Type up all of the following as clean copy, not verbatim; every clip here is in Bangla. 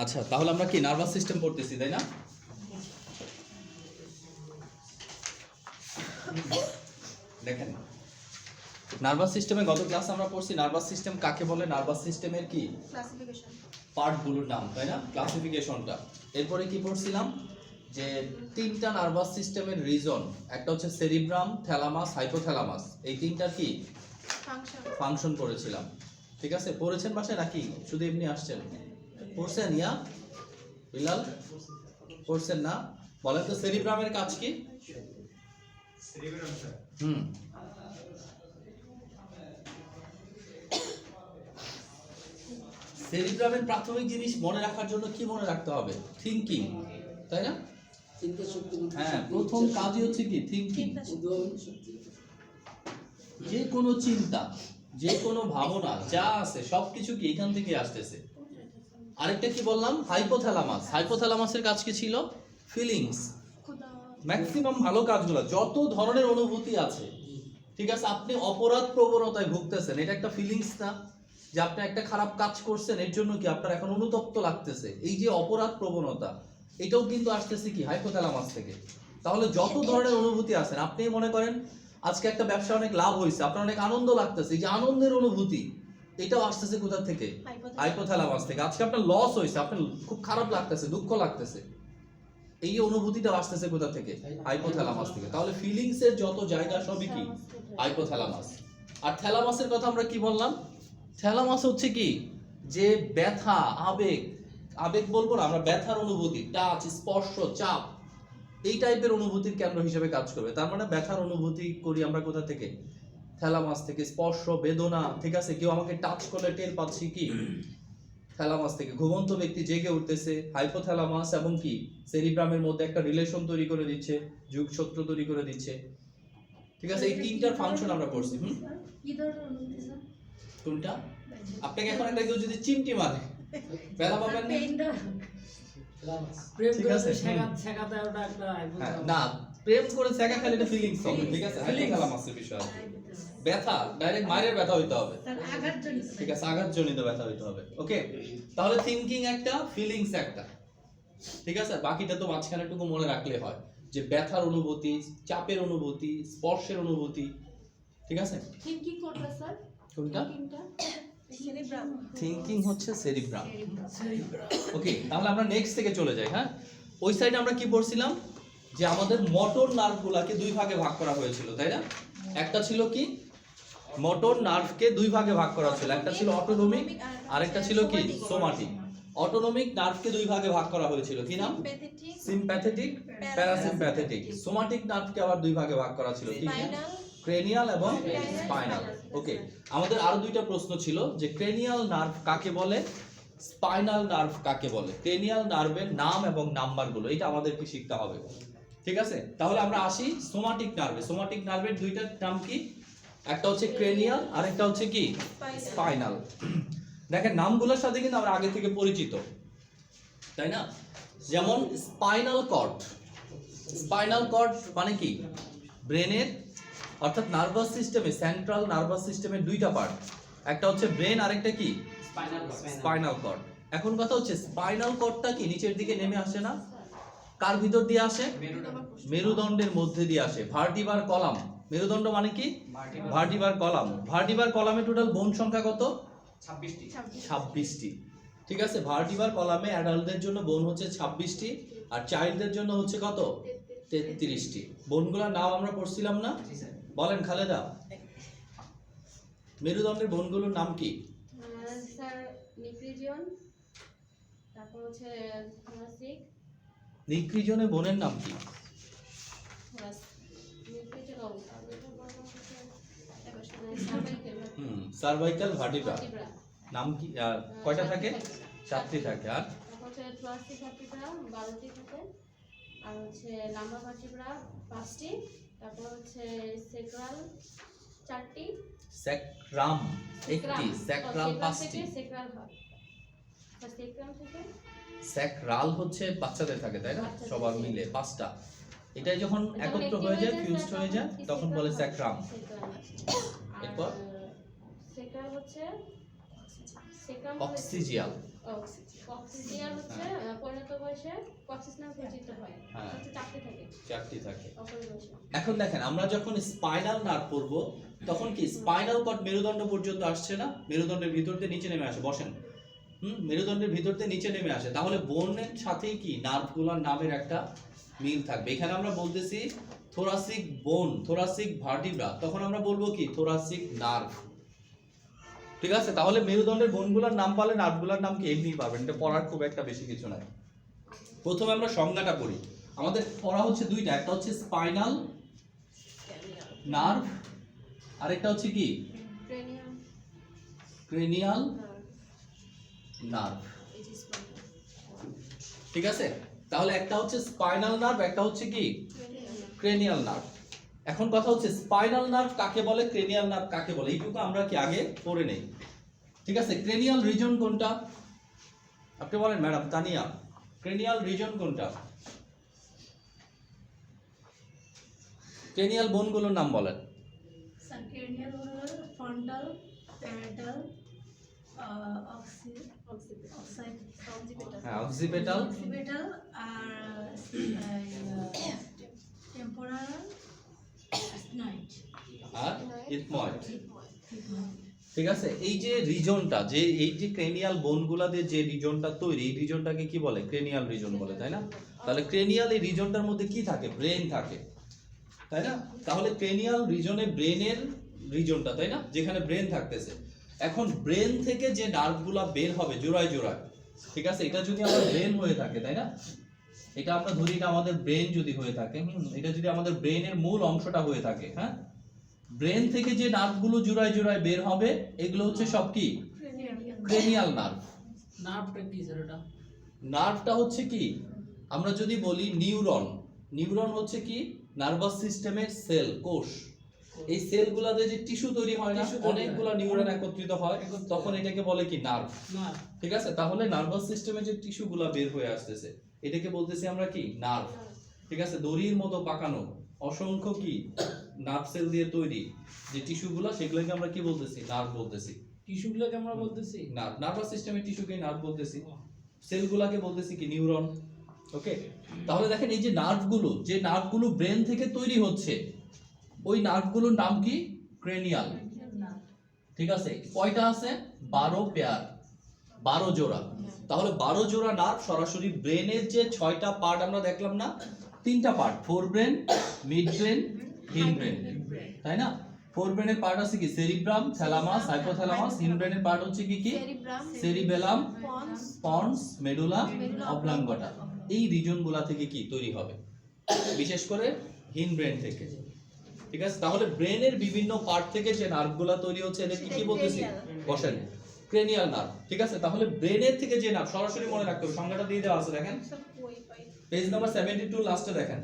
আচ্ছা, তাহলে আমরা কি নার্ভাস সিস্টেম পড়তেছি, তাই না? দেখেন, নার্ভাস সিস্টেমে গত ক্লাসে আমরা পড়ছি নার্ভাস সিস্টেম কাকে বলে, নার্ভাস সিস্টেমের কি ক্লাসিফিকেশন, পার্টগুলোর নাম, তাই না? ক্লাসিফিকেশনটা। এরপরে কি পড়ছিলাম যে তিনটা নার্ভাস সিস্টেমের রিজন, একটা হচ্ছে সেরিব্রাম, থ্যালামাস, হাইপোথ্যালামাস, এই তিনটার কি ফাংশন পড়েছিলাম। ঠিক আছে, পড়েছেন বাসায় নাকি শুধু এমনি আসছেন? পড়ছেন ইয়া বিলাল? পড়ছেন না? বলেন তো সেরিব্রামের কাজ কি? সেরিব্রামের প্রাথমিক জিনিস মনে রাখার জন্য কি মনে রাখতে হবে? থিংকিং, তাই না? হ্যাঁ, প্রথম কাজই হচ্ছে কি থিংকিং। যে কোনো চিন্তা, যে কোনো ভাবনা যা আছে সবকিছু কি এখান থেকে আসতেছে। আরেকটা কি বললাম? হাইপোথ্যালামাস। হাইপোথ্যালামাসের কাজ কি ছিল? ফিলিংস। ম্যাক্সিমাম ভালো কাজগুলো, যত ধরনের অনুভূতি আছে, ঠিক আছে, আপনি অপরাধ প্রবণতায় ভুগতেছেন, এটা একটা ফিলিংস না? যে আপনি একটা খারাপ কাজ করছেন, এর জন্য কি আপনার এখন অনুতপ্ত লাগতেছে, এই যে অপরাধ প্রবণতা, এটাও কিন্তু আসতেছে কি হাইপোথ্যালামাস থেকে। তাহলে যত ধরনের অনুভূতি আছেন, আপনি মনে করেন আজকে একটা ব্যবসা অনেক লাভ হয়েছে, আপনার অনেক আনন্দ লাগতেছে, এই যে আনন্দের অনুভূতি, এটাও আসতেছে কোথা থেকে? হাইপোথ্যালামাস থেকে। আজকে আপনার লস হয়েছে, আপনার খুব খারাপ লাগতেছে, দুঃখ লাগতেছে, এই অনুভূতিটা আসতেছে কোথা থেকে? হাইপোথ্যালামাস থেকে। তাহলে ফিলিংস এর যত জায়গা সবই কি হাইপোথ্যালামাস। আর থ্যালামাসের কথা আমরা কি বললাম? থ্যালামাস হচ্ছে কি যে ব্যথা, আবেগ, আবেগ বলবো না আমরা, ব্যথার অনুভূতি, টাচ, স্পর্শ, চাপ, এই টাইপের অনুভূতির কেন্দ্র হিসেবে কাজ করবে। তার মানে ব্যথার অনুভূতি করি আমরা কোথা থেকে? থ্যালামাস থেকে। স্পর্শ, বেদনা, ঠিক আছে, কেউ আমাকে টাচ করলে টের পাচ্ছি কি? থ্যালামাস থেকে। ঘুমন্ত ব্যক্তি জেগে উঠতেছে, হাইপোথ্যালামাস এবং কি সেরিব্রামের মধ্যে একটা রিলেশন তৈরি করে দিচ্ছে, যোগসূত্র তৈরি করে দিচ্ছে। ঠিক আছে, এই তিনটার ফাংশন আমরা পড়ছি। কোনটা? আপনাকে এখন একটা কেউ যদি চিমটি মারে ব্যথা পাবেন না? ঠিক আছে, না প্রেম করে ছেঁকা খেলে এটা ফিলিংস হবে, ঠিক আছে, হাইপোথ্যালামাসের বিষয়। ব্যথা ডাইরেক্ট মায়ের ব্যথা হইতে হবে, ঠিক আছে, আঘাতজনিত ব্যথা হইতে হবে। ওকে, তাহলে থিংকিং একটা, ফিলিংস একটা, ঠিক আছে। বাকিটা তো মাঝখানে টুকু মনে রাখলে হয়, যে ব্যথার অনুভূতি, চাপের অনুভূতি, স্পর্শের অনুভূতি, ঠিক আছে। থিংকিং কোনটা স্যার? কোনটা? সেরিব্রাম। থিংকিং হচ্ছে সেরিব্রাম। ওকে, তাহলে আমরা নেক্সট থেকে চলে যাই। হ্যাঁ, ওই সাইডে আমরা কি পড়ছিলাম? যে আমাদের মোটর নার্ভগুলোকে দুই ভাগে ভাগ করা হয়েছিল, তাই না? একটা ছিল কি মোটর নার্ভকে দুই ভাগে ভাগ করা ছিল, একটা ছিল অটোনমিক, আরেকটা ছিল কি সোমাটিক। অটোনমিক নার্ভকে দুই ভাগে ভাগ করা হয়েছিল, কি নাম? Sympathetic, parasympathetic. সোমাটিক নার্ভকে আবার দুই ভাগে ভাগ করা ছিল, কি নাম? ক্রেনিয়াল এবং স্পাইনাল। ওকে, আমাদের আরো দুইটা প্রশ্ন ছিল, যে ক্রেনিয়াল নার্ভ কাকে বলে, স্পাইনাল নার্ভ কাকে বলে। ক্রেনিয়াল নার্ভের নাম এবং নাম্বারগুলো এটা আমাদেরকে শিখতে হবে, ঠিক আছে। তাহলে আমরা আসি সোমাটিক নার্ভে। সোমাটিক নার্ভের দুইটা নাম কি? একটা হচ্ছে ক্রেনিয়াল, আর একটা হচ্ছে কি স্পাইনাল। দেখেন নামগুলোর সাথে কিন্তু আমরা আগে থেকে পরিচিত, তাই না? যেমন স্পাইনাল কর্ড। স্পাইনাল কর্ড মানে কি? ব্রেনের, অর্থাৎ নার্ভাস সিস্টেমে, সেন্ট্রাল নার্ভাস সিস্টেমের দুইটা পার্ট, একটা হচ্ছে ব্রেন, আরেকটা কি স্পাইনাল কর্ড। এখন কথা হচ্ছে স্পাইনাল কর্ডটা কি নিচের দিকে নেমে আসে না? কার ভিতর দিয়ে আসে? মেরুদণ্ডের মধ্যে দিয়ে আসে। ভার্টিবার কলাম, মেরুদণ্ড মানে কি? ভার্টিবার কলাম। ভার্টিবার কলামে টোটাল বোন সংখ্যা কত? 26টি। ঠিক আছে, ভার্টিবার কলামে অ্যাডাল্টদের জন্য বোন হচ্ছে 26টি, আর চাইল্ডদের জন্য হচ্ছে কত? 33টি। বোনগুলোর নাম আমরা পড়ছিলাম না? বলেন খালেদা, মেরুদণ্ডের বোনগুলোর নাম কি? স্যার নিক্রিজন, তারপর হচ্ছে থোরাসিক। নিক্রিজনে বোনের নাম কি? Cervical vertebra. নাম কি? কয়টা থাকে? 7টি থাকে। আর তারপর হচ্ছে থোরাসিক ভার্টিব্রা 12টি থাকে, আর হচ্ছে লাম্বার ভার্টিব্রা 5টি, তারপর হচ্ছে সেক্রাল 4টি, স্যাক্রাম 1টি, স্যাক্রাল 5টি। সেক্রাল হয়, সেক্রাম থেকে স্যাক্রাল হচ্ছে বাচ্চাদের থাকে, তাই না? সবার মিলে 5টা। এটাই যখন একত্র হয়ে যায়, ফিউজড হয়ে যায়, তখন বলে স্যাক্রাম। এরপর সেক্রাল হচ্ছে অক্সিজিয়াল। কক্সিডিয়ার হচ্ছে পরিণত বয়সে কক্সিস নার্ভ গঠিত হয়, হ্যাঁ। হচ্ছে চারটি থাকে চারটি থাকে। অপরিবয়সে। এখন দেখেন আমরা যখন স্পাইনাল নার্ভ পড়বো তখন কি স্পাইনাল কর্ড মেরুদণ্ড পর্যন্ত আসছে না, মেরুদণ্ডের ভিতর দিয়ে নিচে নেমে আসে, বসেন। মেরুদণ্ডের ভিতর দিয়ে নিচে নেমে আসে, তাহলে বোনের সাথেই কি নার্ভগুলোর নামের একটা মিল থাকবে। এখানে আমরা বলতেছি থোরাসিক বোন, থোরাসিক ভার্টিব্রা, তখন আমরা বলবো কি থোরাসিক নার্ভ। ঠিক আছে, তাহলে মেরুদণ্ডের বোনগুলোর নাম পালে নার্ভগুলোর নাম কি এমনি পাবেন, এটা পড়ার খুব একটা বেশি কিছু নাই। প্রথমে আমরা সংজ্ঞাটা পড়ি। আমাদের পড়া হচ্ছে দুইটা, একটা হচ্ছে স্পাইনাল নার্ভ, আরেকটা হচ্ছে কি ক্রেনিয়াম ক্রেনিয়াল নার্ভ। ঠিক আছে, তাহলে একটা হচ্ছে স্পাইনাল নার্ভ, একটা হচ্ছে কি ক্রেনিয়াল নার্ভ। এখন কথা হচ্ছে স্পাইনাল নার্ভ কাকে বলে, ক্রেনিয়াল নার্ভ কাকে বলে, এইটুকু আমরা কি আগে পড়ে নেই। ঠিক আছে, ক্রেনিয়াল রিজন কোনটা আপনি বলেন ম্যাডাম তানিয়া, ক্রেনিয়াল রিজন কোনটা? ক্রেনিয়াল বোনগুলোর নাম বলেন। Cranial হলো frontal, parietal, হ্যাঁ, অক্সিপিটাল, occipital আর temporal, ethmoid। আর ইথময়েড। ঠিক আছে, এই যে রিজনটা, যে এই যে ক্রেনিয়াল বোনগুলাতে যে রিজনটা তৈরি, এই রিজনটাকে কি বলে, ক্রেনিয়াল রিজন বলে, তাই না? তাহলে ক্রেনিয়াল এই রিজনটার মধ্যে কি থাকে, ব্রেন থাকে, তাই না? তাহলে ক্রেনিয়াল রিজনে ব্রেনের রিজনটা, তাই না, যেখানে ব্রেন থাকতেছে। এখন ব্রেন থেকে যে নার্ভগুলা বের হবে জোড়ায় জোড়ায়, ঠিক আছে, এটা যদি আমার ব্রেন হয়ে থাকে, তাই না, এটা আমরা ধরি এটা আমাদের ব্রেন যদি হয়ে থাকে, এটা যদি আমাদের ব্রেনের মূল অংশটা হয়ে থাকে, হ্যাঁ, ব্রেন থেকে যে নার্ভগুলো জোড়ায় জোড়ায় বের হবে এগুলো হচ্ছে সব কি ক্রেনিয়াল নার্ভ। নার্ভটা কি স্যার এটা? নার্ভটা হচ্ছে কি, আমরা যদি বলি নিউরন, নিউরন হচ্ছে কি নার্ভাস সিস্টেমের সেল, কোষ। এই সেলগুলোতে যে টিস্যু তৈরি হয় না, অনেকগুলো নিউরন একত্রিত হয়, তখন এটাকে বলে কি নার্ভ। নার্ভ। ঠিক আছে, তাহলে নার্ভাস সিস্টেমে যে টিস্যুগুলো বের হয়ে আসতেছে এটাকে বলতেছি আমরা কি নার্ভ। ঠিক আছে, দড়ির মতো পাকানো অসংখ্য কি নার্ভ সেল দিয়ে তৈরি যে টিস্যুগুলো, সেগুলোকে আমরা কি বলতেছি, নার্ভ বলতেছি। টিস্যুগুলোকে আমরা বলতেছি নার্ভ, নার্ভাস সিস্টেমের টিস্যুকে নার্ভ বলতেছি, সেলগুলোকে বলতেছি কি নিউরন। ওকে, তাহলে দেখেন এই যে নার্ভগুলো, যে নার্ভগুলো ব্রেন থেকে তৈরি হচ্ছে, ওই নার্ভগুলোর নাম কি ক্রেনিয়াল। ঠিক আছে, কয়টা আছে, 12 পেয়ার, 12 জোড়া। তাহলে 12 জোড়া নার্ভ সরাসরি ব্রেনের যে 6টা পার্ট আমরা দেখলাম না, 3টা part, forebrain, midbrain, hindbrain, তাই না? ফোর ব্রেনের পার্ট আছে কি সেরিব্রাম, থ্যালামাস, হাইপোথ্যালামাস। হিন ব্রেনের পার্ট হচ্ছে কি কি সেরিবেলাম, পন্স, মেডুলা অবলাঙ্গটা। এই রিজনগুলা থেকে কি তৈরি হবে, বিশেষ করে হিন ব্রেন থেকে। ঠিক আছে, তাহলে ব্রেনের বিভিন্ন পার্ট থেকে যে নার্ভগুলা তৈরি হচ্ছে এদেরকে কি বলতেছি, বসেন, ক্রেনিয়াল নার্ভ। ঠিক আছে, তাহলে ব্রেনের থেকে যে নার্ভ, সরাসরি মনে রাখতে হবে, সংজ্ঞাটা দিয়ে দেওয়া আছে, দেখেন পেজ নাম্বার 72 লাস্টে দেখেন,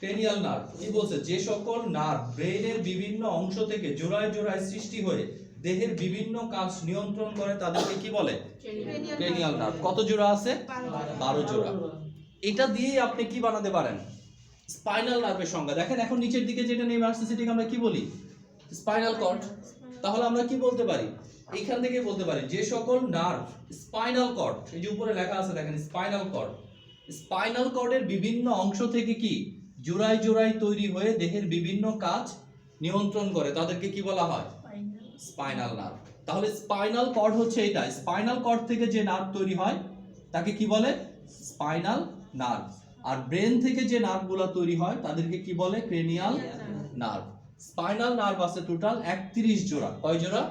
ক্রেনিয়াল নার্ভ কি বলছে, যে সকল নার্ভ ব্রেনের বিভিন্ন অংশ থেকে জোড়ায় জোড়ায় সৃষ্টি হয়ে দেহের বিভিন্ন কাজ নিয়ন্ত্রণ করে তাদেরকে কি বলে, ক্রেনিয়াল নার্ভ। কত জোড়া আছে, 12 জোড়া। এটা দিয়েই আপনি কি বানাতে পারেন, স্পাইনাল নার্ভের সংজ্ঞা। দেখেন এখন নিচের দিকে যেটা নেমে আসছে সেটাকে আমরা কি বলি, স্পাইনাল কর্ড। তাহলে আমরা কি বলতে পারি, এইখান থেকে বলতে পারি যে সকল নার্ভ স্পাইনাল কর্ড, এই যে উপরে লেখা আছে দেখেন স্পাইনাল কর্ড, স্পাইনাল কর্ডের বিভিন্ন অংশ থেকে কি জোড়ায় জোড়ায় তৈরি হয়ে দেহের বিভিন্ন কাজ নিয়ন্ত্রণ করে, তাদেরকে কি বলা হয়, স্পাইনাল নার্ভ। তাহলে স্পাইনাল কর্ড হচ্ছে এটা, স্পাইনাল কর্ড থেকে যে নার্ভ তৈরি হয় তাকে কি বলে, স্পাইনাল নার্ভ। আর ব্রেন থেকে যে নার্ভগুলো তৈরি হয় তাদেরকে কি বলে, ক্রেনিয়াল নার্ভ। স্পাইনাল নার্ভ আছে টোটাল 31 জোড়া, কয় জোড়া,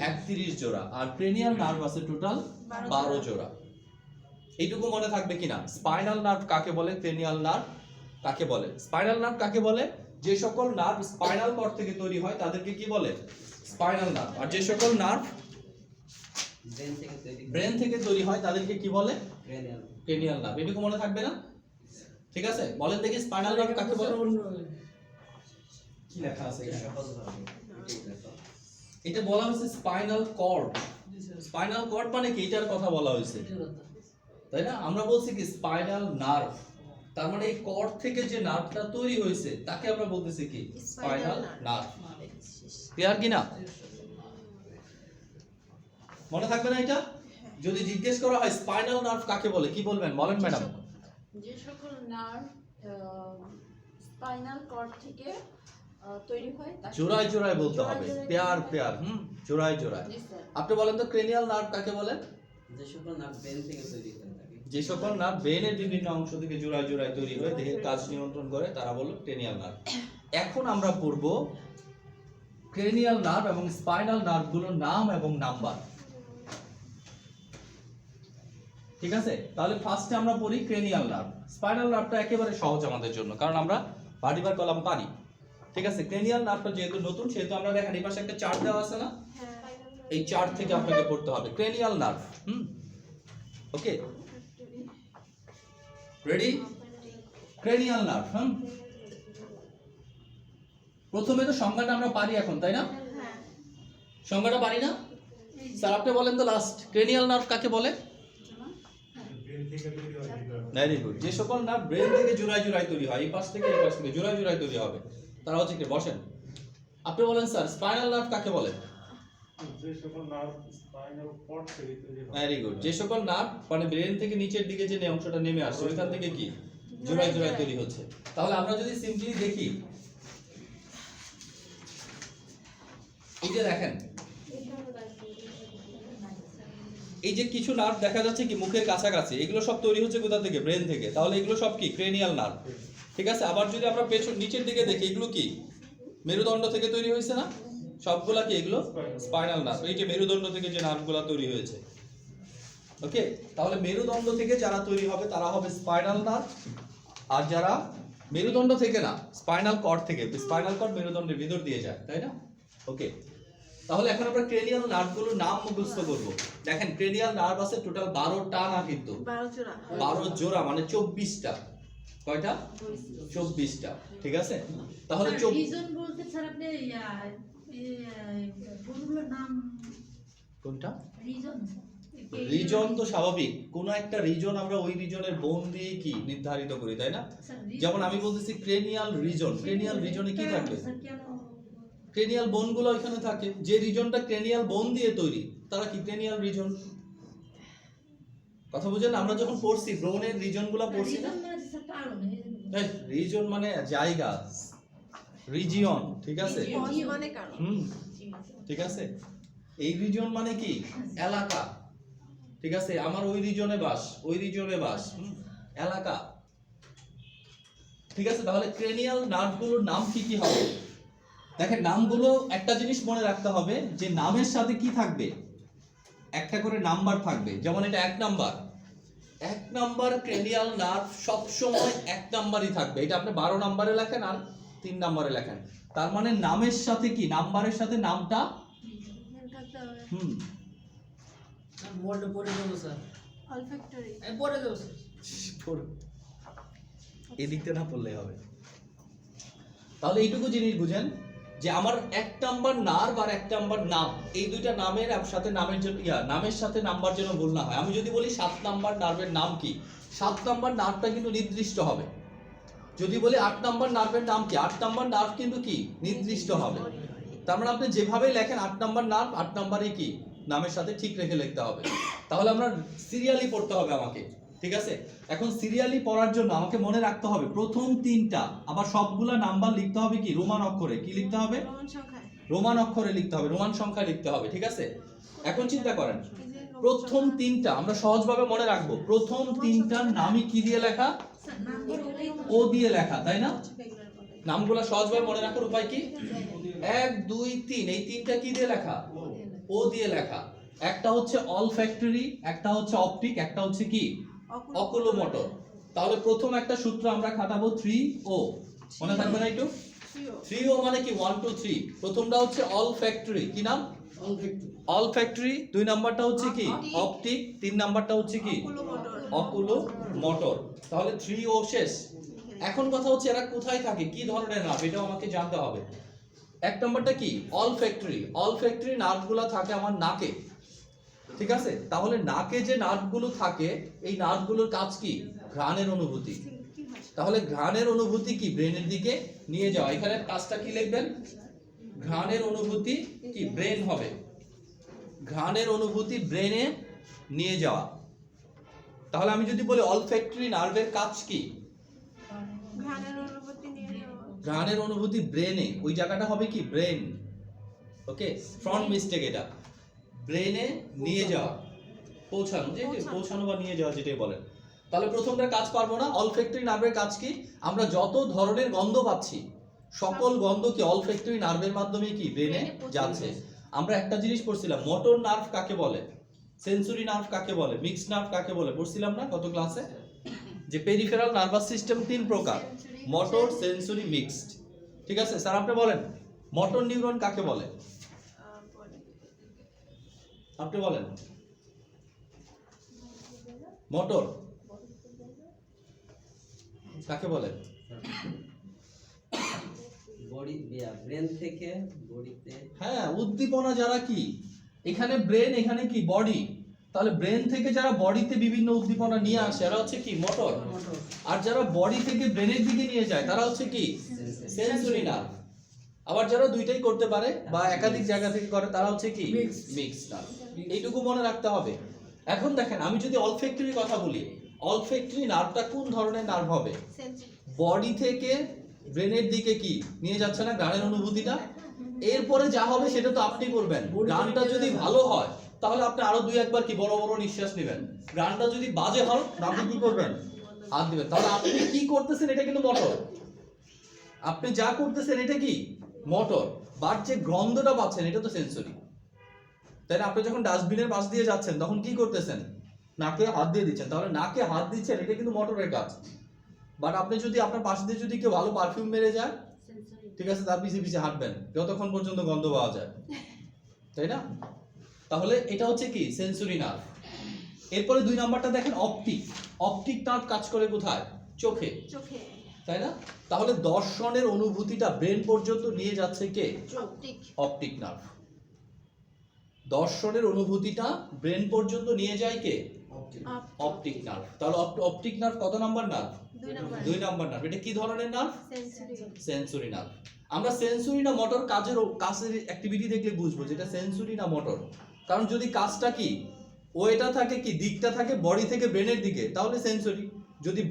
31 জোড়া। আর ক্রেনিয়াল নার্ভ আছে টোটাল 12 জোড়া। এইটুকু মনে থাকবে কিনা, স্পাইনাল নার্ভ কাকে বলে, ক্রেনিয়াল নার্ভ কাকে বলে। স্পাইনাল নার্ভ কাকে বলে, যে সকল নার্ভ স্পাইনাল কর্ড থেকে তৈরি হয় তাদেরকে কি বলে, স্পাইনাল নার্ভ। আর যে সকল নার্ভ ব্রেন থেকে তৈরি হয় তাদেরকে কি বলে, ক্রেনিয়াল নার্ভ। এটুকু মনে থাকবে না? ঠিক আছে, বলেন দেখি স্পাইনাল নার্ভ কাকে বলে, কি লেখা আছে এখানে? এটা বলা হয়েছে স্পাইনাল কর্ড। স্পাইনাল কর্ড মানে কি, এটার কথা বলা হয়েছে, তাই না? আমরা বলছি কি স্পাইনাল নার্ভ, তার মানে এই কর্ড থেকে যে নার্ভটা তৈরি হয়েছে তাকে আমরা বলতেছি কি, স্পাইনাল নার্ভ। ক্লিয়ার কিনা, মনে থাকবে না এটা? যদি জিজ্ঞেস করা হয় স্পাইনাল নার্ভ কাকে বলে, কি বলবেন? বলেন ম্যাডাম। যে সকল নার্ভ স্পাইনাল কর্ড থেকে তৈরি হয় তাকে জোড়ায় জোড়ায় বলতে হবে, পেয়ার পেয়ার, জোড়ায় জোড়ায়। জি স্যার। আপনি বলেন তো ক্রেনিয়াল নার্ভ কাকে বলে? যে সকল নার্ভ ব্রেন থেকে তৈরি হয়ে থাকে, যে সকল নার্ভ ব্রেনের বিভিন্ন অংশ থেকে জোড়ায় জোড়ায় তৈরি হয়ে দেহের কাজ নিয়ন্ত্রণ করে তারা বলো ক্রেনিয়াল নার্ভ। এখন আমরা পড়ব ক্রেনিয়াল নার্ভ এবং স্পাইনাল নার্ভগুলোর নাম এবং নাম্বার। ঠিক আছে, তাহলে ফার্স্টে আমরা পড়ি ক্রেনিয়াল নার্ভ। স্পাইনাল নার্ভটা একেবারে সহজ আমাদের জন্য, কারণ আমরা ভার্টিব্রাল কলাম পারি। ঠিক আছে, ক্রেনিয়াল নার্ভটা যেহেতু নতুন সেহেতু আমরা দেখেন এই পাশে একটা চার্ট দেওয়া আছে না, এই চার্ট থেকে আপনাকে পড়তে হবে ক্রেনিয়াল নার্ভ। ওকে, রেডি? Cranial nerve. প্রথমে তো সংজ্ঞাটা আমরা পারি এখন, তাই না? সংজ্ঞাটা পারি না স্যার? আপনি বলেন তো লাস্ট, ক্রেনিয়াল নার্ভ কাকে বলে? Very good. যে সকল নার্ভ ব্রেন থেকে জোড়ায় জোড়ায় তৈরি হয়, এই পাশ থেকে এই পাশ থেকে জোড়ায় জোড়ায় তৈরি হবে তারা হচ্ছে কি? বসেন। আপনি বলেন স্যার স্পাইনাল নার্ভ কাকে বলে? যে সকল নার্ভ স্পাইনাল কর্ড থেকে তৈরি হয়। Very good. যে সকল নার্ভ মানে ব্রেন থেকে নিচের দিকে যে অংশটা নেমে আসছে ওইখান থেকে কি জোড়ায় জোড়ায় তৈরি হচ্ছে। তাহলে আমরা যদি সিম্পলি দেখি, এই যে দেখেন এই যে কিছু নার্ভ দেখা যাচ্ছে কি মুখের কাছাকাছি, এগুলো সব তৈরি হচ্ছে কোথা থেকে? ব্রেন থেকে। তাহলে এগুলো সব কি? Cranial nerve. ঠিক আছে, আবার যদি আমরা পেছন নিচের দিকে দেখি, এগুলো কি মেরুদণ্ড থেকে তৈরি হয়েছে না? সবগুলা কি এগুলো? Spinal nerve. এই যে মেরুদণ্ড থেকে যে নার্ভগুলো তৈরি হয়েছে। ওকে, তাহলে মেরুদণ্ড থেকে যারা তৈরি হবে তারা হবে স্পাইনাল নার্ভ, আর যারা মেরুদণ্ড থেকে না, স্পাইনাল কর্ড থেকে। স্পাইনাল কর্ড মেরুদণ্ডের ভিতর দিয়ে যায়, তাই না? ওকে, তাহলে এখন আমরা ক্রেনিয়াল নার্ভগুলোর নাম মুখস্থ করব। দেখেন ক্রেনিয়াল নার্ভ আছে টোটাল 12টা না, কিন্তু 12 জোড়া মানে 24টা। কয়টা? 24টা। ঠিক আছে, তাহলে রিজন বলতে স্যার আপনি বলগুলোর নাম কোনটা? রিজন রিজন তো স্বাভাবিক, কোন একটা রিজন আমরা ওই রিজনের বোন দিয়ে কি নির্ধারিত করি, তাই না? যেমন আমি বলতেছি ক্রেনিয়াল রিজন, ক্রেনিয়াল রিজনে কি থাকবে? ক্রেনিয়াল বোনগুলো এখানে থাকে। যে রিজনটা ক্রেনিয়াল বোন দিয়ে তৈরি তারা কি ক্রেনিয়াল রিজন। কথা বুঝেন? আমরা যখন পড়ছি ব্রেনের রিজনগুলো পড়ছি না, রিজন মানে জায়গা, রিজিয়ন। ঠিক আছে, ঠিক আছে, এই রিজন মানে কি? এলাকা। ঠিক আছে, আমার ওই রিজনে বাস, ওই রিজনে বাস, এলাকা। ঠিক আছে, তাহলে ক্রেনিয়াল নার্ভগুলোর নাম কি কি হবে? দেখেন নামগুলো একটা জিনিস মনে রাখতে হবে যে নামের সাথে কি থাকবে? একটা করে নাম্বার থাকবে। যেমন এটা 1 নাম্বার, 1 নাম্বার ক্রেনিয়াল নার্ভ সবসময় 1 নাম্বারই থাকবে। এটা আপনি 12 নাম্বারে লেখেন আর 3 নাম্বারে লেখেন, তার মানে নামের সাথে কি? নাম্বারের সাথে নামটা মোডে পড়ে দেবো স্যার, অলফ্যাক্টরি পড়ে দেবো স্যার। এদিকটা না পড়লে হবে। তাহলে এইটুকু জিনিস বুঝেন যে আমার 1 নাম্বার নার্ভ আর 1 নাম্বার নাম, এই দুইটা নামের সাথে নামের জন্য নামের সাথে নাম্বার যেন ভুল না হয়। আমি যদি বলি 7 নাম্বার নার্ভের নাম কি, 7 নাম্বার নার্ভটা কিন্তু নির্দিষ্ট হবে। যদি বলি 8 নাম্বার নার্ভের নাম কি, 8 নাম্বার নার্ভ কিন্তু কি নির্দিষ্ট হবে। তার মানে আপনি যেভাবে লেখেন 8 নাম্বার নার্ভ 8 নাম্বারই কি নামের সাথে ঠিক রেখে লিখতে হবে। তাহলে আমরা সিরিয়ালি পড়তে হবে আমাকে। ঠিক আছে, এখন সিরিয়ালি পড়ার জন্য আমাকে মনে রাখতে হবে প্রথম 3টা, আবার সবগুলা নাম্বার লিখতে হবে কি রোমান অক্ষরে। কি লিখতে হবে? রোমান অক্ষরে লিখতে হবে, রোমান সংখ্যা লিখতে হবে। ঠিক আছে, এখন চিন্তা করেন প্রথম 3টা আমরা সহজভাবে মনে রাখবো। প্রথম 3টার নামই কি দিয়ে লেখা? ও দিয়ে লেখা, তাই না? নামগুলো সহজভাবে মনে রাখার উপায় কি? 1 2 3, এই 3টা কি দিয়ে লেখা? ও দিয়ে লেখা। একটা হচ্ছে অলফ্যাক্টরি, একটা হচ্ছে অপটিক, একটা হচ্ছে কি অকুলোমোটর। তাহলে প্রথম একটা সূত্র আমরা খাটাবো 3O, মনে থাকবে না একটু? 3O মানে কি 1 2 3। প্রথমটা হচ্ছে অলফ্যাক্টরি, কি নাম? অলফ্যাক্টরি। 2 নাম্বারটা হচ্ছে কি অপটিক, 3 নাম্বারটা হচ্ছে কি অকুলোমোটর। তাহলে 3O শেষ। এখন কথা হচ্ছে এরা কোথায় থাকে, কি ধরনের নার্ভ, এটাও আমাকে জানতে হবে। 1 নাম্বারটা কি অলফ্যাক্টরি, অলফ্যাক্টরি নার্ভগুলো থাকে আমার নাকে। ঠিক আছে, তাহলে নাকে যে নার্ভগুলো থাকে এই নার্ভগুলোর কাজ কি? ঘ্রাণের অনুভূতি। তাহলে ঘ্রাণের অনুভূতি কি ব্রেনের দিকে নিয়ে যাওয়া। এখানে কাজটা কি লিখবেন? ঘ্রাণের অনুভূতি কি ব্রেন হবে, ঘ্রাণের অনুভূতি ব্রেনে নিয়ে যাওয়া। তাহলে আমি যদি বলি অলফ্যাক্টরি নার্ভের কাজ কি? ঘ্রাণের অনুভূতি নিয়ে যাওয়া। ঘ্রাণের অনুভূতি ব্রেনে, ওই জায়গাটা হবে কি ব্রেন। ওকে, ফ্রন্ট মিস্টেক এটা, ব্রেনে নিয়ে যাওয়া, পৌঁছানো, যে পৌঁছানো বা নিয়ে যাওয়া যেটাই বলেন। তাহলে প্রথমটা কাজ পারবো না। অলফ্যাক্টরি নার্ভের কাজ কি? আমরা যত ধরনের গন্ধ পাচ্ছি সকল গন্ধ কি অলফ্যাক্টরি নার্ভের মাধ্যমে কি ব্রেনে যাচ্ছে। আমরা একটা জিনিস পড়ছিলাম, মোটর নার্ভ কাকে বলে, সেন্সরি নার্ভ কাকে বলে, মিক্সড নার্ভ কাকে বলে, পড়ছিলাম না গত ক্লাসে? যে পেরিফেরাল নার্ভাস সিস্টেম 3 প্রকার, মোটর, সেন্সরি, মিক্সড। ঠিক আছে স্যার, আপনি বলেন মোটর নিউরন কাকে বলে? আপনি বলেন মোটর কাকে বলে? বডি ব্রেন থেকে বডিতে। হ্যাঁ, উদ্দীপনা যারা কি, এখানে ব্রেন, এখানে কি বডি, তাহলে ব্রেন থেকে যারা বডিতে বিভিন্ন উদ্দীপনা নিয়ে আসে এরা হচ্ছে কি মোটর, আর যারা বডি থেকে ব্রেনের দিকে নিয়ে যায় তারা হচ্ছে কি সেন্সরি নার্ভ। আবার যারা দুইটাই করতে পারে বা একাধিক জায়গা থেকে করে তারা হচ্ছে কি মিক্স নার্ভ। এইটুকু মনে রাখতে হবে। এখন দেখেন, আমি যদি অলফ্যাক্টরি কথা বলি, অলফ্যাক্টরি নার্ভটা কোন ধরনের নার্ভ হবে? বডি থেকে ব্রেনের দিকে কি নিয়ে যাচ্ছে না গানের অনুভূতিটা, এরপরে যা হবে সেটা তো আপনি করবেন। গানটা যদি ভালো হয় তাহলে আপনি আরো দুই একবার কি বড় বড় নিঃশ্বাস নেবেন। গানটা যদি বাজে হয় আপনি কি করবেন? হাত দিবেন। তাহলে আপনি কি করতেছেন এটা কিন্তু মোটর, আপনি যা করতেছেন এটা কি মোটর, বাট যে গন্ধটা পাচ্ছেন এটা তো সেন্সরি, তাই না? আপনি যখন ডাস্টবিনের পাশ দিয়ে যাচ্ছেন তখন কি করতেছেন? নাকে হাত দিয়ে দিচ্ছেন, তাহলে নাকে হাত দিচ্ছেন এটা কিন্তু মোটরের কাজ। বাট আপনি যদি আপনার পাশ দিয়ে যদি কেউ ভালো পারফিউম মেরে যায়, ঠিক আছে, তার পিছে পিছে হাঁটবেন যতক্ষণ পর্যন্ত গন্ধ পাওয়া যায়, তাই না? তাহলে এটা হচ্ছে কি সেন্সরি নার্ভ। এরপরে 2 নাম্বারটা দেখেন, অপটিক। অপটিক নার্ভ কাজ করে কোথায়? চোখে, চোখে। তাই না? তাহলে দর্শনের অনুভূতিটা ব্রেন পর্যন্ত নিয়ে যাচ্ছে কে? অপটিক। Optic nerve. দর্শনের অনুভূতিটা ব্রেন পর্যন্ত নিয়ে যায় কে? Optic nerve. তাহলে অপটিক নার্ভ কত নাম্বার নার্ভ? 2 number nerve. এটা কি ধরনের নার্ভ? Sensory nerve. আমরা সেন্সরি না মোটর কাজের অ্যাক্টিভিটি দেখলে বুঝবো যেটা সেন্সরি না মোটর। কারণ যদি কাজটা কি ওইটা থাকে কি দিকটা থাকে বডি থেকে ব্রেনের দিকে তাহলে সেন্সরি, যদি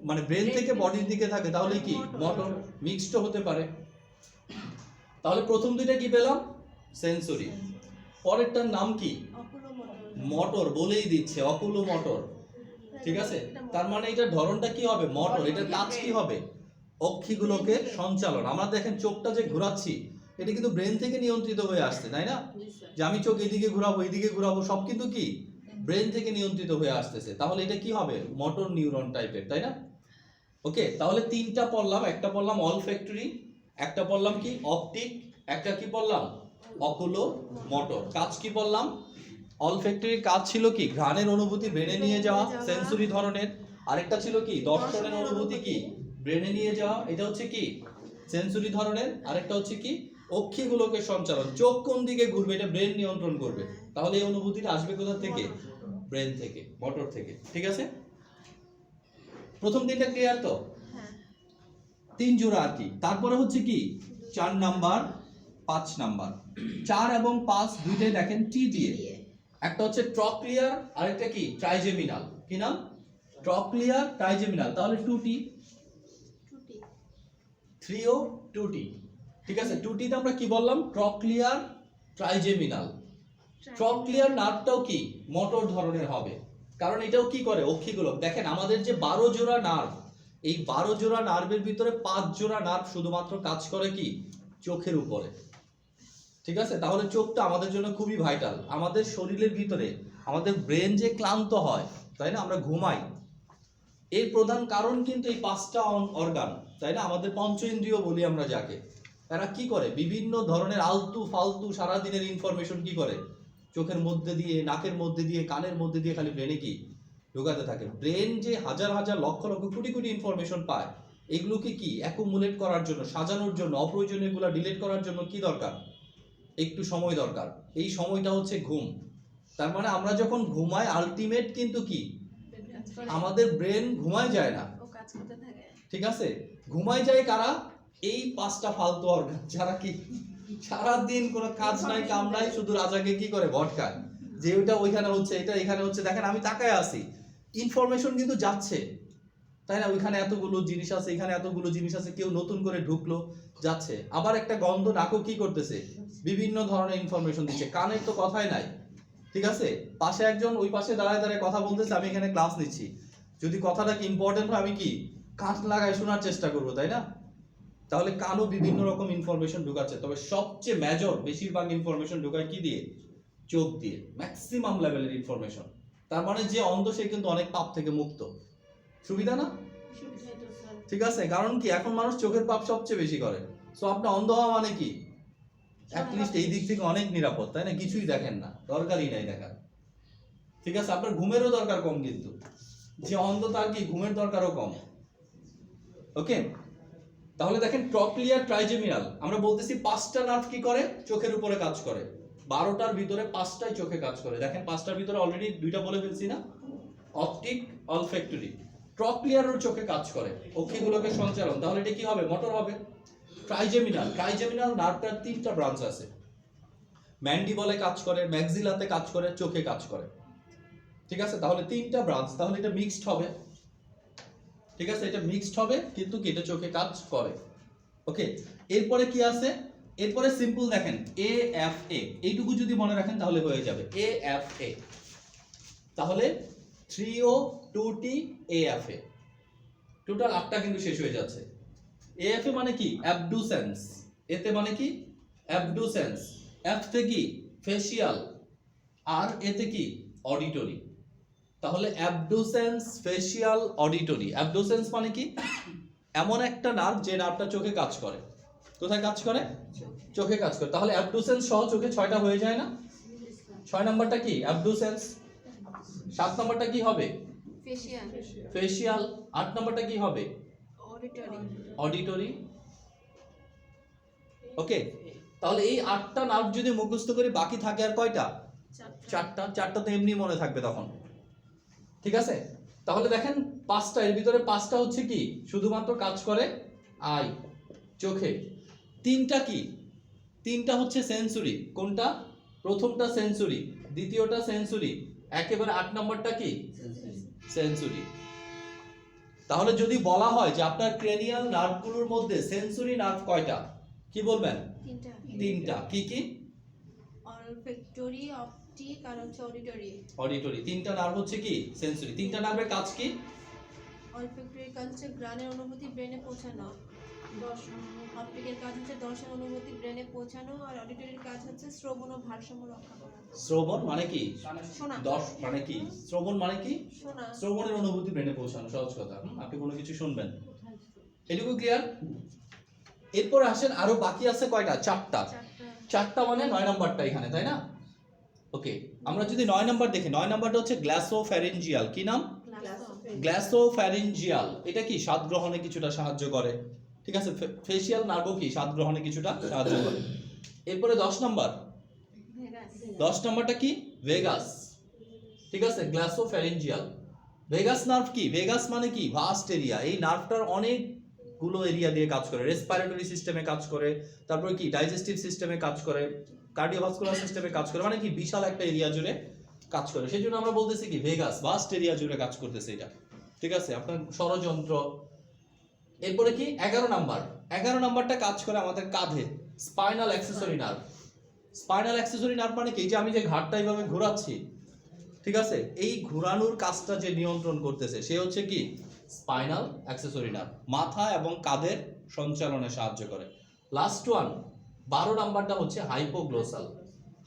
মানে ব্রেন থেকে বডির দিকে থাকে তাহলে কি মোটর, মিক্সড হতে পারে। তাহলে প্রথম দুইটা কি পেলাম? সেন্সরি। পরেরটার নাম কি? মোটর, বলেই দিচ্ছে অকুলো মোটর। ঠিক আছে, তার মানে এটার ধরনটা কি হবে? মোটর। এটার কাজ কি হবে? অক্ষিগুলোকে সঞ্চালন। আমরা দেখেন চোখটা যে ঘোরাচ্ছি এটা কিন্তু ব্রেন থেকে নিয়ন্ত্রিত হয়ে আসছে, তাই না? যে আমি চোখ এদিকে ঘোরাবো এইদিকে ঘোরাবো সব কিন্তু কি ব্রেন থেকে নিয়ন্ত্রিত হয়ে আসতেছে। তাহলে এটা কি হবে? মোটর নিউরন টাইপের, তাই না? ওকে, তাহলে 3টা পড়লাম। একটা পড়লাম অলফ্যাক্টরি, একটা পড়লাম কি অপটিক, একটা কি পড়লাম অকুলো মোটর। কাজ কি বললাম? অলফ্যাক্টরির কাজ ছিল কি ঘ্রাণের অনুভূতি ব্রেনে নিয়ে যাওয়া, সেন্সরি ধরনের। আরেকটা ছিল কি দর্শনের অনুভূতি কি ব্রেনে নিয়ে যাওয়া, এটা হচ্ছে কি সেন্সরি ধরনের। আরেকটা হচ্ছে কি অক্ষিগুলোকে সঞ্চালন, চোখ কোন দিকে ঘুরবে এটা ব্রেন নিয়ন্ত্রণ করবে। তাহলে এই অনুভূতিটা আসবে কোথা থেকে? ব্রেন থেকে, মোটর থেকে। ঠিক আছে, প্রথম 3টা ক্লিয়ার তো? 3 জোড়া আর কি। তারপরে হচ্ছে কি 4 নাম্বার 5 নাম্বার। 4 এবং 5 দুইটাই দেখেন টি দিয়ে। একটা হচ্ছে ট্রক্লিয়ার, আরেকটা কি ট্রাইজেমিনাল। কি নাম? Trochlear, trigeminal. তাহলে 2T, 3ও 2T। ঠিক আছে, 2T তে আমরা কি বললাম? Trochlear, trigeminal. ট্রক্লিয়ার নার্ভটাও কি মোটর ধরনের হবে, কারণ এটাও কি করে অক্ষিগুলো। দেখেন আমাদের যে 12 জোড়া নার্ভ, এই 12 জোড়া নার্ভের ভিতরে 5 জোড়া নার্ভ শুধুমাত্র কাজ করে কি চোখের উপরে। ঠিক আছে, তাহলে চোখটা আমাদের জন্য খুবই ভাইটাল। আমাদের শরীরের ভিতরে আমাদের ব্রেন যে ক্লান্ত হয়, তাই না, আমরা ঘুমাই, এর প্রধান কারণ কিন্তু এই 5টা অর্গান, তাই না, আমাদের পঞ্চ ইন্দ্রিয় বলি আমরা যাকে। এরা কি করে বিভিন্ন ধরনের আলতু ফালতু সারাদিনের ইনফরমেশন কি করে চোখের মধ্যে দিয়ে, নাকের মধ্যে দিয়ে, কানের মধ্যে দিয়ে খালি ব্রেনে কি ঢোকাতে থাকে। ব্রেন যে হাজার হাজার লক্ষ লক্ষ কোটি কোটি ইনফরমেশন পায়, এগুলোকে কি অ্যাকুমুলেট করার জন্য, সাজানোর জন্য, অপ্রয়োজনীয়গুলো ডিলিট করার জন্য কি দরকার? একটু সময় দরকার। এই সময়টা হচ্ছে ঘুম। তার মানে আমরা যখন ঘুমাই আলটিমেট কিন্তু কি আমাদের ব্রেন ঘুমায় যায় না। ঠিক আছে, ঘুমায় যায় কারা? এই 5টা ফালতু অর্গান, যারা কি সারাদিন কোনো কাজ নাই কাম নাই, শুধু রাজাকে কি করে ভটকায়। যে ওইটা ওইখানে হচ্ছে, এটা এখানে হচ্ছে, দেখেন আমি তাকায় আছি, ইনফরমেশন কিন্তু যাচ্ছে, তাই না? ওইখানে এতগুলো জিনিস আছে, এখানে এতগুলো জিনিস আছে, কেউ নতুন করে ঢুকলো, যাচ্ছে। আবার একটা গন্ধ নাকও কি করতেছে, বিভিন্ন ধরনের ইনফরমেশন দিচ্ছে। কানের তো কথাই নাই, ঠিক আছে? পাশে একজন ওই পাশে দাঁড়ায় দাঁড়ায় কথা বলতেছে, আমি এখানে ক্লাস নিচ্ছি, যদি কথাটা কি ইম্পর্টেন্ট হয় আমি কি কান লাগায় শোনার চেষ্টা করবো, তাই না? তাহলে কানও বিভিন্ন রকম ইনফরমেশন ঢুকাচ্ছে, তবে সবচেয়ে মেজর বেশিরভাগ ইনফরমেশন ঢুকায় কি দিয়ে? চোখ দিয়ে, ম্যাক্সিমাম লেভেলের ইনফরমেশন। তার মানে যে অন্ধ সে কিন্তু অনেক পাপ থেকে মুক্ত। সুবিধা না? ঠিক আছে, কারণ কি এখন মানুষ চোখের পাপ সবচেয়ে বেশি করে। সো আপনি অন্ধ হওয়া মানে কি অ্যাটলিস্ট এই দিক থেকে অনেক নিরাপদ, তাই না? কিছুই দেখেন না, দরকারই নাই দেখার। ঠিক আছে, আপনার ঘুমেরও দরকার কম, কিন্তু যে অন্ধ তার কি ঘুমের দরকারও কম। ওকে, তাহলে দেখেন ট্রক্লিয়ার ট্রাইজেমিনাল, আমরা বলতেছি 5টা নার্ভ কি করে? চোখের উপরে কাজ করে। 12টার ভিতরে 5টাই চোখে কাজ করে। দেখেন 5টার ভিতরে অলরেডি 2টা বলে ফেলছি না, অপটিক, অলফ্যাক্টরি। ট্রক্লিয়ারও চোখে কাজ করে, অক্ষিগুলোকে সঞ্চালন। তাহলে এটা কি হবে? মোটর হবে। ট্রাইজেমিনাল, ট্রাইজেমিনাল নার্ভটার 3টা ব্রাঞ্চ আছে, ম্যান্ডিবলে কাজ করে, ম্যাক্সিলাতে কাজ করে, চোখে কাজ করে। ঠিক আছে, তাহলে 3টা ব্রাঞ্চ, তাহলে এটা মিক্সড হবে। ঠিক আছে, এটা মিক্সড হবে, কিন্তু কি এটা চোখে কাজ করে। ওকে, এরপরে কি আছে? এরপরে সিম্পল দেখেন এ এফ এ, এইটুকু যদি মনে রাখেন তাহলে হয়ে যাবে। এ এফ এ, তাহলে 3O 2T A F A, total 8টা কিন্তু শেষ হয়ে যাচ্ছে। এ এফ এ মানে কি? অ্যাবডুসেন্স। এতে মানে কি? অ্যাবডুসেন্স। এফ তে কি? ফেসিয়াল। আর এতে কি? অডিটরি। তাহলে অ্যাবডুসেন্স, ফেসিয়াল, অডিটরি। অ্যাবডুসেন্স মানে কি? এমন একটা নার্ভ যে নার্ভটা চোখে কাজ করে। কোথায় কাজ করে? চোখে কাজ করে। তাহলে অ্যাবডুসেন্স সহ চোখে 6টা হয়ে যায় না? 6 নাম্বারটা কি? অ্যাবডুসেন্স। 7 নাম্বারটা কি হবে? Facial, facial. 8 নাম্বারটা কি হবে? অডিটরি। অডিটরি। ওকে, তাহলে এই 8টা নার্ভ যদি মুখস্থ করি, বাকি থাকে আর কয়টা? 4টা। 4টা তো এমনি মনে থাকবে তখন। ঠিক আছে, তাহলে দেখেন 5টা, এর ভিতরে 5টা হচ্ছে কি শুধুমাত্র কাজ করে আই, চোখে। 3টা কি? 3টা হচ্ছে সেন্সরি। কোনটা? প্রথমটা সেন্সরি, দ্বিতীয়টা সেন্সরি, একেবারে 8 নাম্বারটা কি? সেন্সরি। তাহলে যদি বলা হয় যে আপনার ক্রেনিয়াল নার্ভগুলোর মধ্যে সেন্সরি নার্ভ কয়টা, কি বলবেন? 3টা। কি কি? অলফ্যাক্টরি, অপটিক আর হচ্ছে অডিটরি। অডিটরি। 3টা নার্ভ হচ্ছে কি? সেন্সরি। 3টা নার্ভের কাজ কি? অলফ্যাক্টরির কাজ হচ্ছে ঘ্রাণের অনুভূতি ব্রেনে পৌঁছানো, অপটিকের কাজ হচ্ছে দর্শন অনুভূতি ব্রেনে পৌঁছানো, আর অডিটরির কাজ হচ্ছে শ্রবণ ও ভারসাম্য রক্ষা করা। শ্রবণ মানে কি? শোনা। মানে কি? শ্রবণ মানে কি? শোনা। শ্রবণের অনুভূতি ব্রেনে পৌঁছানো, সহজ কথা। আপনি কোনো কিছু শুনবেন, এটুকু ক্লিয়ার? এরপর আসেন, আরো বাকি আছে কয়টা? 4টা। 4টা মানে 9 নাম্বারটা এখানে, তাই না? ওকে, আমরা যদি 9 নাম্বার দেখি, 9 নাম্বারটা হচ্ছে গ্লাসোফ্যারিঞ্জিয়াল। কি নাম? গ্লাসোফ্যারিঞ্জিয়াল। এটা কি স্বাদ গ্রহণে কিছুটা সাহায্য করে। ঠিক আছে, ফেসিয়াল নার্ভও কি স্বাদ গ্রহণে কিছুটা সাহায্য করে। এরপরে 10 নাম্বার, 10 নাম্বারটা কি? ভেগাস। ঠিক আছে, গ্লাসোফ্যারিঞ্জিয়াল। ভেগাস নার্ভ কি? ভেগাস মানে কি? Vast area. এই নার্ভটার অনেকগুলো এরিয়া দিয়ে কাজ করে। রেসপিরেটরি সিস্টেমে কাজ করে, তারপরে কি ডাইজেস্টিভ সিস্টেমে কাজ করে, কার্ডিওভাস্কুলার সিস্টেমে কাজ করে, মানে কি বিশাল একটা এরিয়া জুড়ে কাজ করে। সেই জন্য আমরা বলতেছি কি ভেগাস, ভাস্ট এরিয়া জুড়ে কাজ করতেছে এটা। ঠিক আছে, আপনার ষড়যন্ত্র। এরপরে কি? 11 নাম্বার। 11 নাম্বারটা কাজ করে আমাদের কাঁধে, spinal accessory nerve. Spinal accessory nerve মানে কি? যে আমি যে ঘাড়টা এইভাবে ঘোরাচ্ছি, ঠিক আছে, এই ঘোরানোর কাজটা যে নিয়ন্ত্রণ করতেছে সে হচ্ছে কি? Spinal accessory nerve. মাথা এবং কাঁধের সঞ্চালনে সাহায্য করে। লাস্ট ওয়ান, 12 নাম্বারটা হচ্ছে হাইপোগ্লোসাল।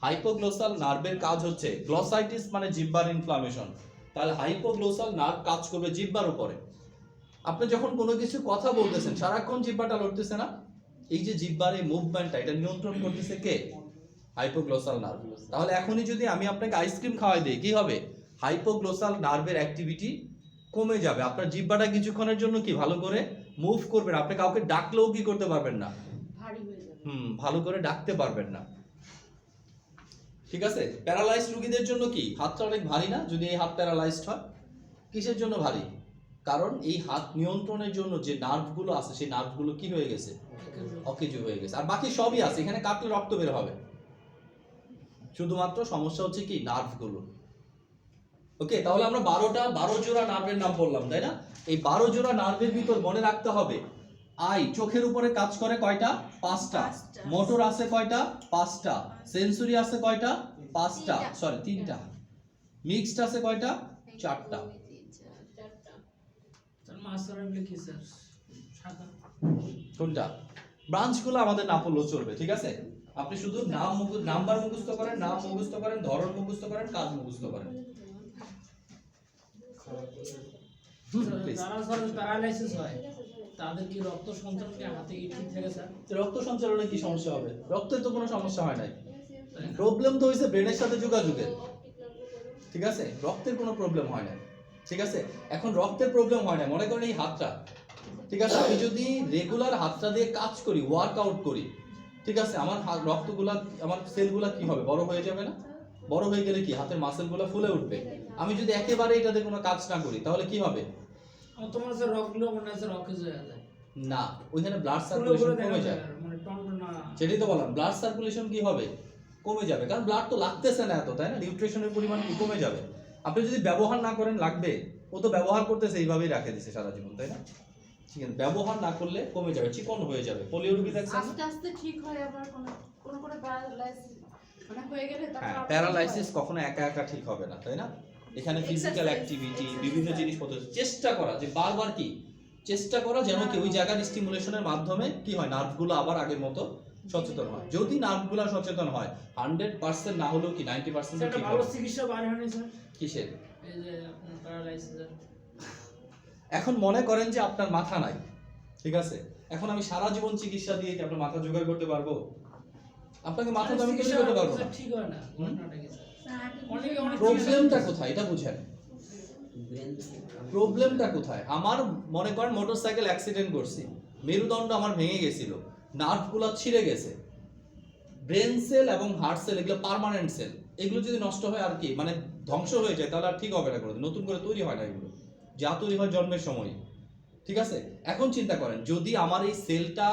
হাইপোগ্লোসাল নার্ভের কাজ হচ্ছে, গ্লসাইটিস মানে জিহ্বার ইনফ্লামেশন, তাহলে হাইপোগ্লোসাল নার্ভ কাজ করবে জিহ্বার উপরে। আপনি যখন কোনো কিছু কথা বলতেছেন, সারাক্ষণ জিহ্বাটা লড়তেছে না? এই যে জিহ্বার এই মুভমেন্টটা, এটা নিয়ন্ত্রণ করতেছে কে? Hypoglossal nerve. তাহলে এখনই যদি আমি আপনাকে আইসক্রিম খাওয়াই দিই, কি হবে? হাইপোগ্লোসাল নার্ভের অ্যাক্টিভিটি কমে যাবে। আপনার জিহ্বাটা কিছুক্ষণের জন্য কি ভালো করে মুভ করবে না। আপনি কাউকে ডাকলেও কি করতে পারবেন না? ভালো করে ডাকতে পারবেন না। ঠিক আছে, প্যারালাইজড রোগীদের জন্য কি হাতটা অনেক ভারী না? যদি এই হাত প্যারালাইজড হয়, কিসের জন্য ভারী? কারণ এই হাত নিয়ন্ত্রণের জন্য যে নার্ভগুলো আছে সেই নার্ভগুলো কি হয়ে গেছে? অকেজো হয়ে গেছে। আর বাকি সবই আছে, এখানে কাটলে রক্ত বের হবে। শুধুমাত্র সমস্যা হচ্ছে কি নার্ভগুলো। ওকে, তাহলে আমরা 12 জোড়া নার্ভের নাম বললাম, তাই না? এই 12 জোড়া নার্ভের ভিতর মনে রাখতে হবে আই চোখের উপরে কাজ করে কয়টা? 5টা। মোটর আছে কয়টা? 5টা। সেন্সরি আছে কয়টা? 5টা, সরি 3টা। মিক্সড আছে কয়টা? 4টা। স্যার মাস্টার এগুলো কি স্যার? শাখা। কোনটা? ব্রাঞ্চগুলো আমাদের না পড়লেও চলবে, ঠিক আছে? আপনি শুধু নাম্বার মুখস্থ করেন, নাম মুখস্থ করেন, ধরন মুখস্থ করেন, কাজ মুখস্থ করেন। please। যারা স্যার প্যারালাইসিস হয় তাদের কি রক্ত সঞ্চালন কি হাতে কি ঠিক থাকে স্যার? রক্ত সঞ্চালনে কি সমস্যা হবে? রক্তের তো কোনো সমস্যা হয় নাই। প্রবলেম তো হইছে ব্রেনের সাথে যোগাযোগের, ঠিক আছে? রক্তের কোনো প্রবলেম হয় না, ঠিক আছে? এখন রক্তের প্রবলেম হয় না, মনে করেন এই হাতটা, ঠিক আছে? আমি যদি রেগুলার হাতটা দিয়ে কাজ করি, ওয়ার্কআউট করি, ঠিক আছে, আমার রক্তগুলা, আমার সেলগুলা কি হবে? বড় হয়ে যাবে না? বড় হয়ে গেলে কি হাতের মাসেলগুলো ফুলে উঠবে। আমি যদি একেবারে এটাতে কোনো কাজ না করি তাহলে কি হবে? আমার তোমার স্যার রক্তগুলো মনে হয় স্যার রকে হয়ে যায়। না, ওইখানে ব্লাড ফুলে সার্কুলেশন ফুলে দেখা কমে যায় যায়। মানে টনটনা। সেটাই তো বললাম, ব্লাড সার্কুলেশন কি হবে? কমে যাবে, কারণ ব্লাড তো লাগতেছে না এত, তাই না? নিউট্রিশনের পরিমাণ কি কমে যাবে? আপনি যদি ব্যবহার না করেন লাগবে, ও তো ব্যবহার করতেছে এইভাবেই রাখে দিছে সারা জীবন, তাই না? ঠিক আছে, ব্যবহার না করলে কমে যাবে, চিকন হয়ে যাবে। পোলিও রোগী দেখছেন না? আস্তে আস্তে ঠিক হয়, আবার কোন প্যারালাইসিস মানে হয়ে গেলে হ্যাঁ, তারপর প্যারালাইসিস কখনো একা একা ঠিক হবে না, তাই না? এখানে ফিজিক্যাল অ্যাক্টিভিটি, বিভিন্ন জিনিসপত্র চেষ্টা করা, যে বারবার কি চেষ্টা করা যেন কি ওই জায়গার স্টিমুলেশনের মাধ্যমে কি হয়, নার্ভগুলো আবার আগের মতো সচেতন হয়। যদি নার্ভগুলো সচেতন হয় 100% না হলেও কি 90% স্যার একটা ঠিক ভালো হবে। চিকিৎসা বার হয়নি স্যার কিসের? এই যে আপনার প্যারালাইসিসের? এখন মনে করেন যে আপনার মাথা নাই, ঠিক আছে? এখন আমি সারা জীবন চিকিৎসা দিয়ে কি আপনার মাথা জোগাড় করতে পারবো? আপনাকে মাথা তো আমি তৈরি করতে পারবো না। স্যার ঠিক হয় না, ঘটনাটা কি স্যার? অনেকে অনেক প্রবলেমটা কোথায় এটা বুঝেন? ব্রেন প্রবলেমটা কোথায়? আমার মনে করেন মোটরসাইকেল অ্যাক্সিডেন্ট করছি, মেরুদণ্ড আমার ভেঙে গেছিল, নার্ভগুলো ছিঁড়ে গেছে। ব্রেন সেল এবং হার্ট সেল এগুলো পার্মানেন্ট সেল, এগুলো যদি নষ্ট হয় আর কি মানে ধ্বংস হয়ে যায় তাহলে আর ঠিক হবে না, কোনো নতুন করে তৈরি হয় না এগুলো, যা তৈরি হয় জন্মের সময়, ঠিক আছে? এখন চিন্তা করেন যদি আমার এই সেলটা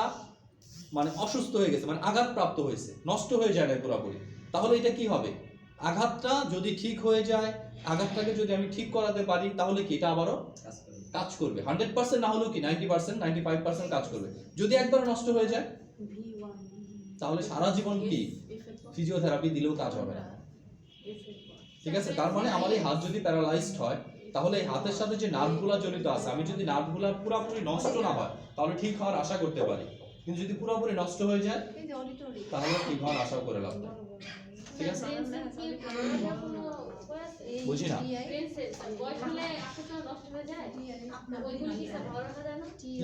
মানে অসুস্থ হয়ে গেছে, মানে আঘাতপ্রাপ্ত হয়েছে, নষ্ট হয়ে যায় না পুরোপুরি, তাহলে এটা কি হবে? আঘাতটা যদি ঠিক হয়ে যায়, আঘাতটাকে যদি আমি ঠিক করাতে পারি তাহলে কি এটা আবারও কাজ করে। কাজ করবে। 100% না হলেও কি 90%, 95% কাজ করবে। যদি একবার নষ্ট হয়ে যায় তাহলে সারা জীবন কি ফিজিওথেরাপি দিলেও কাজ হবে না, ঠিক আছে? তার মানে আমার এই হাত যদি প্যারালাইজড হয় তাহলে এই হাতের সাথে যে নার্ভগুলো জড়িত আছে, আমি যদি নার্ভগুলো পুরোপুরি নষ্ট না হয় তাহলে ঠিক হওয়ার আশা করতে পারি, কিন্তু যদি পুরোপুরি নষ্ট হয়ে যায় এই যে অডিটরি তাহলে ঠিক হওয়ার আশাও করে লাভ নেই, ঠিক আছে? বুঝি না।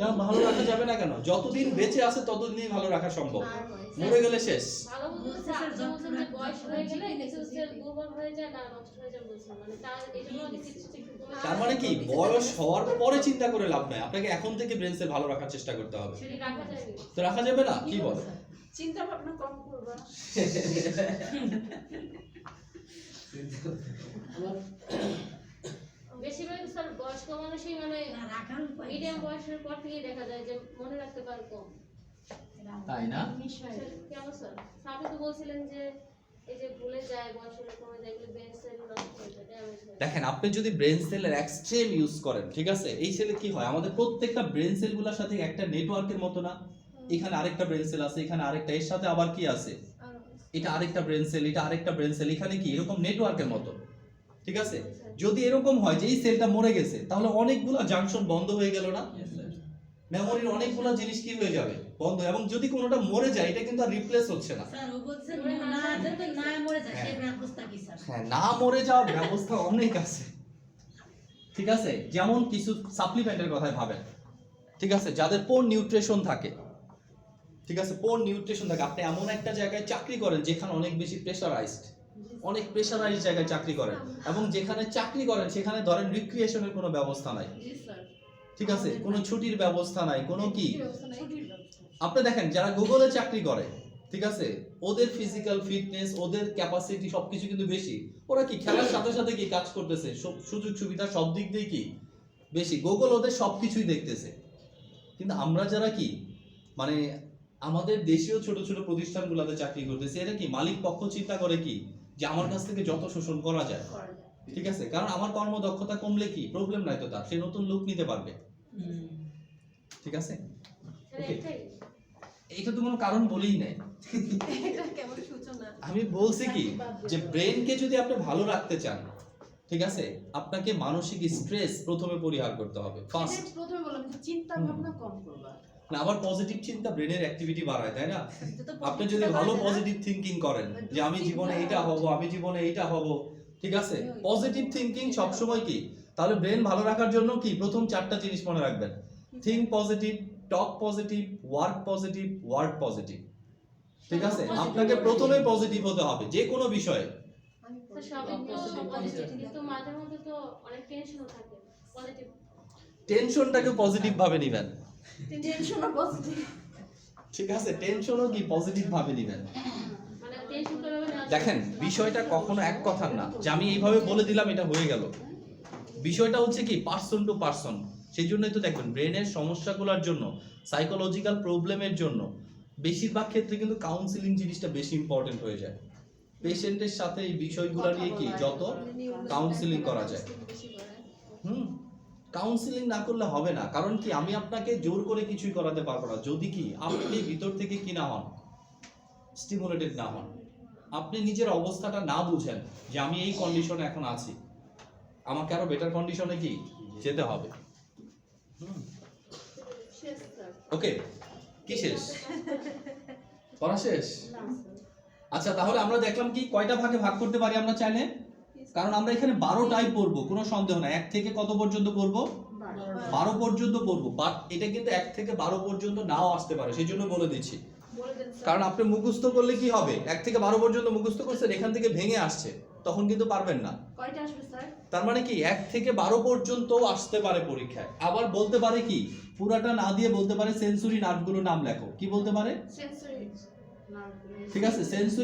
না, ভালো রাখা যাবে না কেন? যতদিন বেঁচে আছে ততদিনই ভালো রাখা সম্ভব, মরে গেলে শেষ। তার মানে কি বয়স হওয়ার পরে চিন্তা করে লাভ নাই, আপনাকে এখন থেকে ব্রেন সেল ভালো রাখার চেষ্টা করতে হবে। তো রাখা যাবে না? কি বল? চিন্তা ভাবনা কম করবা। বেশিরভাগ স্যার বয়স্ক মানুষই মানে মিডিয়াম বয়সের পর থেকে দেখা যায় যে মনে রাখতে পারে কম। তাই না? কেন স্যার? আপনি তো বলছিলেন যে এই যে ভুলে যায়, বয়সের কমে যায়, এগুলো ব্রেন সেল নষ্ট হয়ে যায়, ড্যামেজ হয়। দেখেন, আপনি যদি ব্রেন সেলের এক্সট্রিম ইউজ করেন, ঠিক আছে, এই সেলে কি হয়, আমাদের প্রত্যেকটা ব্রেন সেলগুলোর সাথে একটা নেটওয়ার্কের মতো না? এখানে আরেকটা ব্রেন সেল আছে, এখানে আরেকটা, এর সাথে আবার কি আছে, এটা আরেকটা ব্রেন সেল, এটা আরেকটা ব্রেন সেল, এখানে কি এরকম নেটওয়ার্কের মতো, ঠিক আছে? যদি এরকম হয় যে এই সেলটা মরে গেছে তাহলে অনেকগুলো জাংশন বন্ধ হয়ে গেল না? মেমোরির অনেকগুলো জিনিস কি হয়ে যাবে? বন্ধ। এবং যদি কোনোটা মরে যায় এটা কিন্তু আর রিপ্লেস হচ্ছে না। স্যার ও বলছে না যাতে না মরে যায় সেই ব্যবস্থা কি স্যার? হ্যাঁ, না মরে যাওয়ার ব্যবস্থা অনেক আছে, ঠিক আছে? যেমন কিছু সাপ্লিমেন্টের কথাই ভাবেন, ঠিক আছে, যাদের পোর নিউট্রিশন থাকে, ঠিক আছে, পোর নিউট্রিশন থাকে। আপনি এমন একটা জায়গায় চাকরি করেন যেখানে অনেক বেশি প্রেশারাইজড, অনেক প্রেশারাইজড জায়গায় চাকরি করেন, এবং যেখানে চাকরি করেন সেখানে ধরেন রিক্রিয়েশনের কোনো ব্যবস্থা নাই, ঠিক আছে, কোনো ছুটির ব্যবস্থা নাই, কোনো কি। আপনি দেখেন যারা গুগলে চাকরি করে, ঠিক আছে, ওদের ফিজিক্যাল ফিটনেস, ওদের ক্যাপাসিটি সবকিছু কিন্তু বেশি। ওরা কি খেলার সাথে সাথে কি কাজ করতেছে, সুযোগ সুবিধা সব দিক দিয়ে কি বেশি। গুগল ওদের সবকিছুই দেখতেছে। কিন্তু আমরা যারা কি মানে আমাদের দেশীয় ছোট ছোট প্রতিষ্ঠানগুলোতে চাকরি করতেছি, এটা কি মালিক পক্ষ চিন্তা করে কি যে আমার কাছ থেকে যত শোষণ করা যায়, করা যায়। ঠিক আছে? কারণ আমার কর্মদক্ষতা কমলে কি প্রবলেম নাই তো তার, সে নতুন লোক নিতে পারবে, ঠিক আছে? Sir Okay. একটাই এইটা তো কোনো কারণ বলেই নাই। এটা কেমন সূচনা? আমি বলছি কি যে ব্রেনকে যদি আপনি ভালো রাখতে চান, ঠিক আছে, আপনাকে মানসিক স্ট্রেস প্রথমে পরিহার করতে হবে ফার্স্ট। সেটাই প্রথমে বললাম যে চিন্তা ভাবনা কম করবা। না, আবার পজিটিভ চিন্তা ব্রেনের অ্যাক্টিভিটি বাড়ায়, তাই না? এটা তো আপনি যদি ভালো বাড়ে না। পজিটিভ থিংকিং করেন যে আমি জীবনে এইটা হব, আমি জীবনে এইটা হব, ঠিক আছে, পজিটিভ থিংকিং সবসময় কি, তাহলে ব্রেন ভালো রাখার জন্য কি প্রথম 4টা জিনিস মনে রাখবেন: think positive, talk positive, work positive, word positive, ঠিক আছে? আপনাকে প্রথমে পজিটিভ হতে হবে যে কোনো বিষয়ে। স্যার সবই তো পজিটিভ, কিন্তু মাঝে মধ্যে তো অনেক টেনশনও থাকে। পজিটিভ টেনশনটাকে পজিটিভ ভাবে নিবেন, টেনশনও পজিটিভ। ঠিক আছে? টেনশনও কি পজিটিভ ভাবে নিবেন। মানে টেনশন করবে না। দেখেন, বিষয়টা কখনো এক কথার না যে আমি এইভাবে বলে দিলাম এটা হয়ে গেল। বিষয়টা হচ্ছে কি পার্সন টু পার্সন। সেই জন্যই তো দেখবেন ব্রেনের সমস্যাগুলোর জন্য, সাইকোলজিক্যাল প্রবলেমের জন্য বেশিরভাগ ক্ষেত্রে কিন্তু কাউন্সিলিং জিনিসটা বেশি ইম্পর্টেন্ট হয়ে যায়। পেশেন্টের সাথে এই বিষয়গুলো নিয়ে কি যত কাউন্সিলিং করা যায়, কাউন্সিলিং না করলে হবে না। কারণ কি আমি আপনাকে জোর করে কিছুই করাতে পারবো না যদি কি আপনি ভিতর থেকে কি না হন, স্টিমুলেটেড না হন, আপনি নিজের অবস্থাটা না বুঝেন যে আমি এই কন্ডিশনে এখন আছি, আমাকে আরো বেটার কন্ডিশনে কি যেতে হবে। ওকে, কি শেষ? পড়া শেষ? আচ্ছা, তাহলে আমরা দেখলাম কি কয়টা ভাগে ভাগ করতে পারি আমরা চাইলে, কারণ আমরা এখানে 12টাই পড়বো, কোনো সন্দেহ নাই। 1 থেকে কত পর্যন্ত পড়বো? 12 পর্যন্ত পড়বো। বাট এটা কিন্তু 1 থেকে 12 পর্যন্ত নাও আসতে পারে, সেই জন্য বলে দিচ্ছি। বলে দেন স্যার। কারণ আপনি মুখস্থ করলে কি হবে, 1 থেকে 12 পর্যন্ত মুখস্থ করছেন, এখান থেকে ভেঙে আসছে, তখন কিন্তু পারবেন না। কয়টা আসবে স্যার? তার মানে কি 1 থেকে 12 পর্যন্ত আসতে পারে পরীক্ষায়। আবার বলতে পারে কি, পুরাটা না দিয়ে বলতে পারে সেন্সরি নার্ভগুলোর নাম লেখো। কি বলতে পারে? সেন্সরি। ঠিক আছে, সেন্সরি